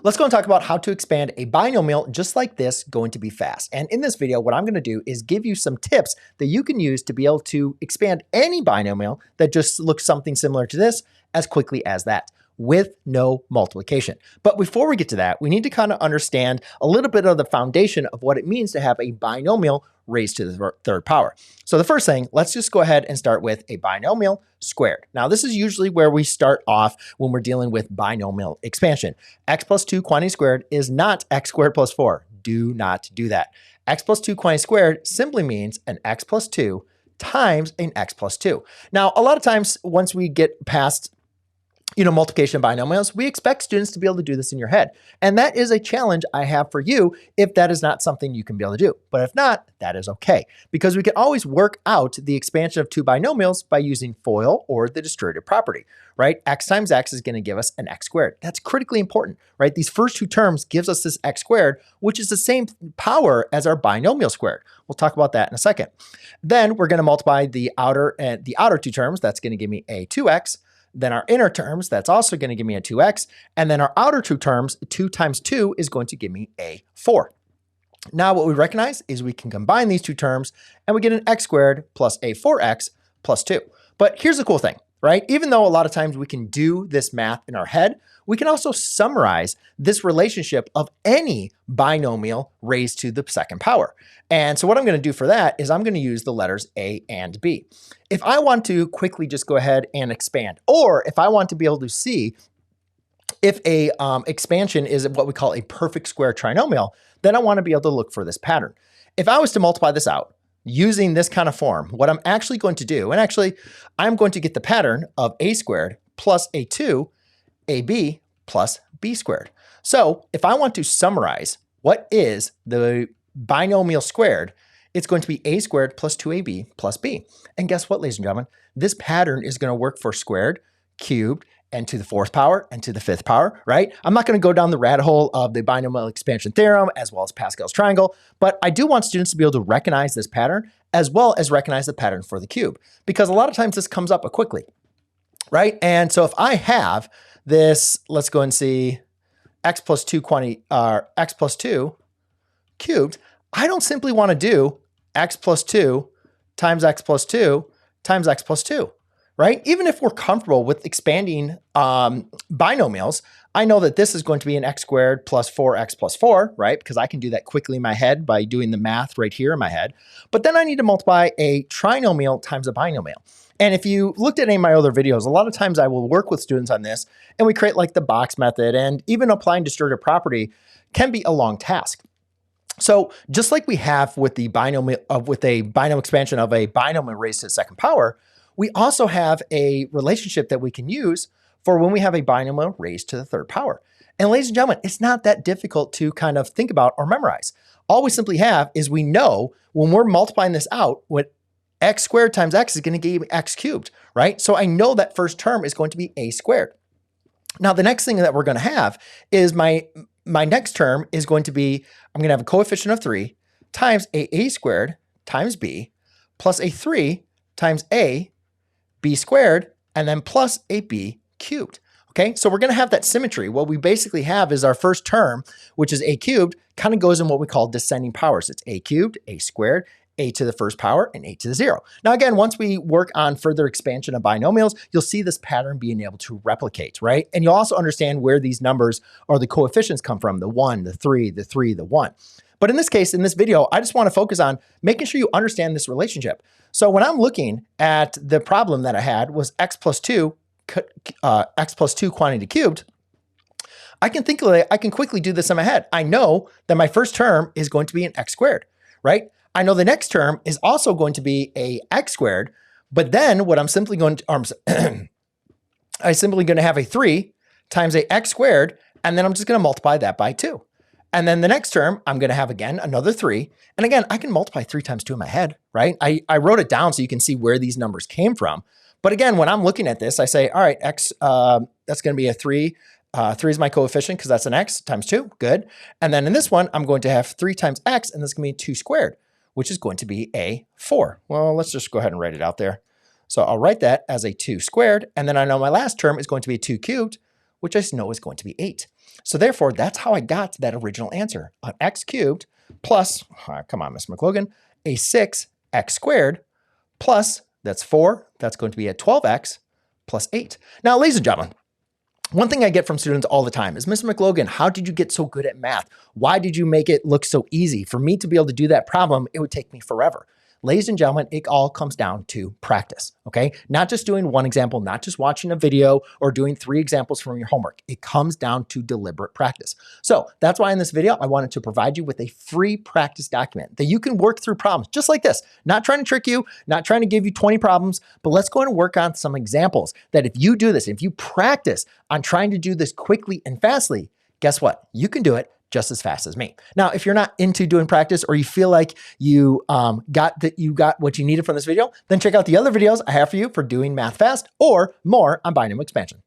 Let's go and talk about how to expand a binomial just like this going to be fast. And in this video, what I'm going to do is give you some tips that you can use to be able to expand any binomial that just looks something similar to this as quickly as that, with no multiplication. But before we get to that, we need to kind of understand a little bit of the foundation of what it means to have a binomial raised to the third power. So the first thing, let's just go ahead and start with a binomial squared. Now, this is usually where we start off when we're dealing with binomial expansion. X plus 2 quantity squared is not x squared plus 4. Do not do that. X plus 2 quantity squared simply means an x plus 2 times an x plus 2. Now, a lot of times once we get past multiplication of binomials, we expect students to be able to do this in your head. And that is a challenge I have for you if that is not something you can be able to do. But if not, that is okay, because we can always work out the expansion of two binomials by using FOIL or the distributive property, right? X times x is going to give us an x squared. That's critically important, right? These first two terms gives us this x squared, which is the same power as our binomial squared. We'll talk about that in a second. Then we're going to multiply the outer two terms. That's going to give me a 2x. Then our inner terms, that's also going to give me a 2x. And then our outer two terms, 2 times 2 is going to give me a 4. Now what we recognize is we can combine these two terms and we get an x squared plus a 4x plus 2. But here's the cool thing, right? Even though a lot of times we can do this math in our head, we can also summarize this relationship of any binomial raised to the second power. And so what I'm going to do for that is I'm going to use the letters A and B. If I want to quickly just go ahead and expand, or if I want to be able to see if a expansion is what we call a perfect square trinomial, then I want to be able to look for this pattern. If I was to multiply this out using this kind of form, what I'm actually going to do, and actually I'm going to get the pattern of a squared plus a 2 AB plus B squared. So if I want to summarize what is the binomial squared, it's going to be a squared plus 2ab plus b. And guess what, ladies and gentlemen? This pattern is going to work for squared, cubed, and to the fourth power, and to the fifth power, right? I'm not going to go down the rabbit hole of the binomial expansion theorem as well as Pascal's triangle, but I do want students to be able to recognize this pattern as well as recognize the pattern for the cube, because a lot of times this comes up quickly, right? And so if I have this, let's go and see x plus 2 x plus 2 cubed, I don't simply want to do x plus 2 times x plus 2 times x plus 2, right? Even if we're comfortable with expanding binomials, I know that this is going to be an x squared plus 4x plus 4, right? Because I can do that quickly in my head by doing the math right here in my head. But then I need to multiply a trinomial times a binomial. And if you looked at any of my other videos, a lot of times I will work with students on this and we create like the box method, and even applying distributive property can be a long task. So just like we have with the binomial expansion of a binomial raised to the second power, we also have a relationship that we can use for when we have a binomial raised to the third power. And ladies and gentlemen, it's not that difficult to kind of think about or memorize. All we simply have is we know when we're multiplying this out, what x squared times x is going to give me x cubed, right? So I know that first term is going to be a squared. Now, the next thing that we're going to have is my next term is going to be, I'm going to have a coefficient of 3 times a squared times b plus a 3 times a b squared, and then plus a b cubed. Okay, so we're going to have that symmetry. What we basically have is our first term, which is a cubed, kind of goes in what we call descending powers. It's a cubed, a squared, a to the first power, and a to the 0. Now, again, once we work on further expansion of binomials, you'll see this pattern being able to replicate, right? And you'll also understand where these numbers or the coefficients come from, the 1, the 3, the 3, the 1. But in this case, in this video, I just want to focus on making sure you understand this relationship. So when I'm looking at the problem that I had was x plus 2 quantity cubed, I can quickly do this in my head. I know that my first term is going to be an x squared, right? I know the next term is also going to be a x squared, but then what I'm simply going to, I'm simply going to have a 3 times a x squared, and then I'm just going to multiply that by 2. And then the next term, I'm going to have again another 3. And again, I can multiply 3 times 2 in my head, right? I wrote it down so you can see where these numbers came from. But again, when I'm looking at this, I say, all right, x, that's going to be a 3. 3 is my coefficient because that's an x times 2. Good. And then in this one, I'm going to have 3 times x, and that's going to be 2 squared, which is going to be a 4. Well, let's just go ahead and write it out there. So I'll write that as a 2 squared, and then I know my last term is going to be 2 cubed, which I know is going to be 8. So therefore, that's how I got to that original answer. An x cubed plus, come on, Miss McLogan, a 6x squared plus, that's 4, that's going to be a 12x plus 8. Now, ladies and gentlemen, one thing I get from students all the time is, Mr. McLogan, how did you get so good at math? Why did you make it look so easy? For me to be able to do that problem, it would take me forever. Ladies and gentlemen, it all comes down to practice, okay? Not just doing one example, not just watching a video or doing 3 examples from your homework. It comes down to deliberate practice. So that's why in this video, I wanted to provide you with a free practice document that you can work through problems just like this. Not trying to trick you, not trying to give you 20 problems, but let's go and work on some examples that if you do this, if you practice on trying to do this quickly and fastly, guess what? You can do it just as fast as me. Now, if you're not into doing practice or you feel like you got what you needed from this video, then check out the other videos I have for you for doing math fast or more on binomial expansion.